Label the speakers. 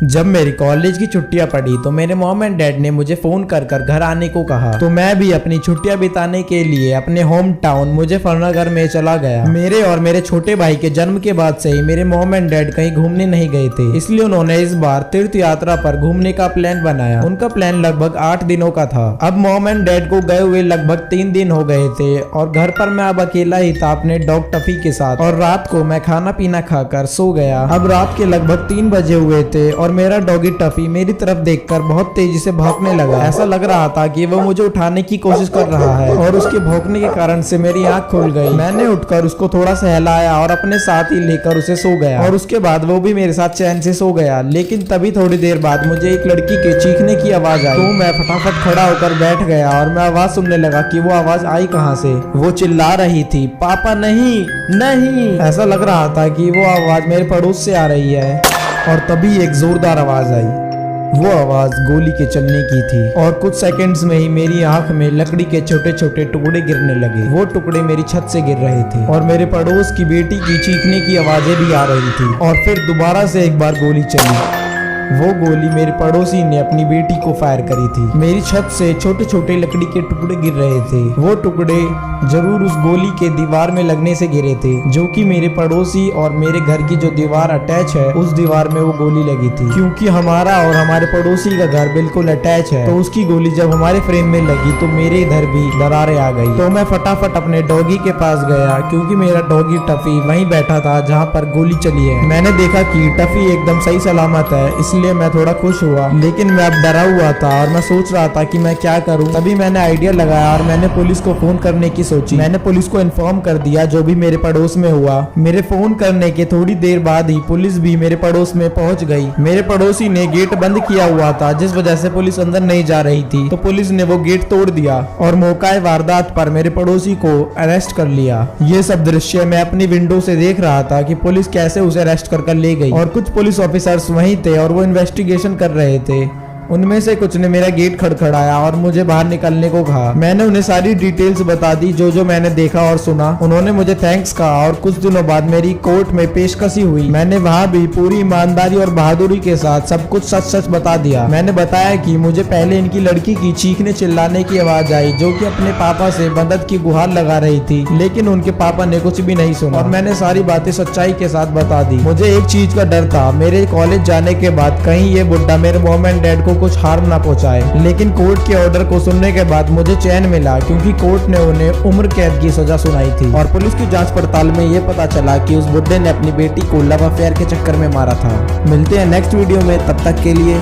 Speaker 1: जब मेरी कॉलेज की छुट्टियां पड़ी तो मेरे मॉम एंड डैड ने मुझे फोन कर कर घर आने को कहा, तो मैं भी अपनी छुट्टियां बिताने के लिए अपने होम टाउन मुजफ्फरनगर में चला गया। मेरे और मेरे छोटे भाई के जन्म के बाद से ही मेरे मॉम एंड डैड कहीं घूमने नहीं गए थे, इसलिए उन्होंने इस बार तीर्थ यात्रा पर घूमने का प्लान बनाया। उनका प्लान लगभग 8 दिनों का था। अब मॉम एंड डैड को गए हुए लगभग 3 दिन हो गए थे और घर पर मैं अब अकेला ही था अपने डॉग टफी के साथ, और रात को मैं खाना पीना खाकर सो गया। अब रात के लगभग 3 बजे हुए थे और मेरा डॉगी टफी मेरी तरफ देखकर बहुत तेजी से भौंकने लगा। ऐसा लग रहा था कि वो मुझे उठाने की कोशिश कर रहा है और उसके भौंकने के कारण से मेरी आंख खुल गई। मैंने उठकर उसको थोड़ा सहलाया और अपने साथ ही लेकर उसे सो गया, और उसके बाद वो भी मेरे साथ चैन से सो गया। लेकिन तभी थोड़ी देर बाद मुझे एक लड़की के चीखने की आवाज आई, तो मैं फटाफट खड़ा होकर बैठ गया और मैं आवाज सुनने लगा कि वो आवाज आई कहाँ से। वो चिल्ला रही थी, पापा नहीं नहीं। ऐसा लग रहा था कि वो आवाज मेरे पड़ोस से आ रही है, और तभी एक जोरदार आवाज आई। वो आवाज गोली के चलने की थी, और कुछ सेकंड्स में ही मेरी आंख में लकड़ी के छोटे छोटे टुकड़े गिरने लगे। वो टुकड़े मेरी छत से गिर रहे थे, और मेरे पड़ोस की बेटी की चीखने की आवाजें भी आ रही थी। और फिर दोबारा से एक बार गोली चली। वो गोली मेरे पड़ोसी ने अपनी बेटी को फायर करी थी। मेरी छत से छोटे छोटे लकड़ी के टुकड़े गिर रहे थे। वो टुकड़े जरूर उस गोली के दीवार में लगने से गिरे थे, जो कि मेरे पड़ोसी और मेरे घर की जो दीवार अटैच है उस दीवार में वो गोली लगी थी। क्योंकि हमारा और हमारे पड़ोसी का घर बिल्कुल अटैच है, तो उसकी गोली जब हमारे फ्रेम में लगी तो मेरे इधर भी दरारें आ गई। तो मैं फटाफट अपने डॉगी के पास गया, क्योंकि मेरा डॉगी टफी वहीं बैठा था जहाँ पर गोली चली है। मैंने देखा कि टफी एकदम सही सलामत है, इसलिए मैं थोड़ा खुश हुआ। लेकिन मैं अब डरा हुआ था और मैं सोच रहा था कि मैं क्या करूं। तभी मैंने आइडिया लगाया और मैंने पुलिस को फोन करने की सोची। मैंने पुलिस को इन्फॉर्म कर दिया जो भी मेरे पड़ोस में हुआ। मेरे फोन करने के थोड़ी देर बाद ही पुलिस भी मेरे पड़ोस में पहुंच गई। मेरे पड़ोसी ने गेट बंद किया हुआ था, जिस वजह से पुलिस अंदर नहीं जा रही थी, तो पुलिस ने वो गेट तोड़ दिया और मौकाए वारदात पर मेरे पड़ोसी को अरेस्ट कर लिया। ये सब दृश्य मैं अपनी विंडो से देख रहा था कि पुलिस कैसे उसे अरेस्ट कर ले गई, और कुछ पुलिस ऑफिसर्स वहीं थे और वो इन्वेस्टिगेशन कर रहे थे। उनमें से कुछ ने मेरा गेट खड़खड़ाया और मुझे बाहर निकलने को कहा। मैंने उन्हें सारी डिटेल्स बता दी जो जो मैंने देखा और सुना। उन्होंने मुझे थैंक्स कहा, और कुछ दिनों बाद मेरी कोर्ट में पेशकशी हुई। मैंने वहाँ भी पूरी ईमानदारी और बहादुरी के साथ सब कुछ सच सच बता दिया। मैंने बताया कि मुझे पहले इनकी लड़की की चीखने चिल्लाने की आवाज आई, जो कि अपने पापा से मदद की गुहार लगा रही थी, लेकिन उनके पापा ने कुछ भी नहीं सुना, और मैंने सारी बातें सच्चाई के साथ बता दी। मुझे एक चीज का डर था, मेरे कॉलेज जाने के बाद कहीं ये बुड्ढा मेरे मॉम एंड डैड को कुछ हार्म ना पहुंचाए। लेकिन कोर्ट के ऑर्डर को सुनने के बाद मुझे चैन मिला, क्योंकि कोर्ट ने उन्हें उम्र कैद की सजा सुनाई थी। और पुलिस की जांच पड़ताल में ये पता चला कि उस बुड्ढे ने अपनी बेटी को लव अफेयर के चक्कर में मारा था। मिलते हैं नेक्स्ट वीडियो में, तब तक के लिए